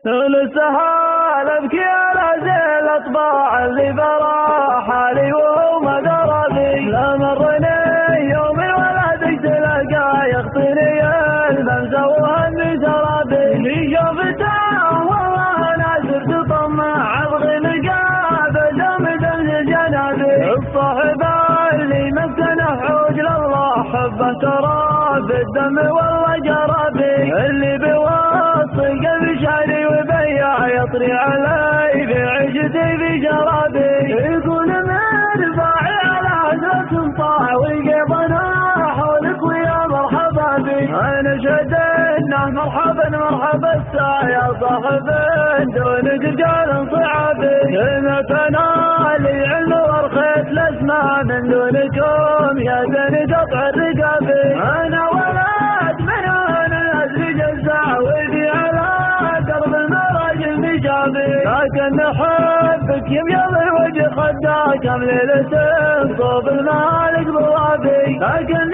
السهال ابكي على زين الاطباع اللي برا حالي وما درى بي. لا مرني يوم ولدك تلقى يخطيني الممزى وهمي سرابي. في شوفته والله انا صرت طماع ابغي مقابل دم جنابي. الصاحب اللي ممكن حوج لله حبه ترى بالدم والله جرابي. اللي بوصي قلبي شعري وبيع يطري علي بعجتي بجرابي. يقول من باعي على عزة طاع ويقضنا حولك ويا مرحبا بي. انا شدنا مرحبا مرحبا الساعة يا صاحب دونك رجال صعابي. سمعتنا لي علم ورخيت الاسماء من دونكم يا بني قطع الرقابي. انا ولد من الناس جزع وذي على درب المراجل بشابي. لكن حبك يميض الوجه خداك كم ليلة صوب المالك بوابي. لكن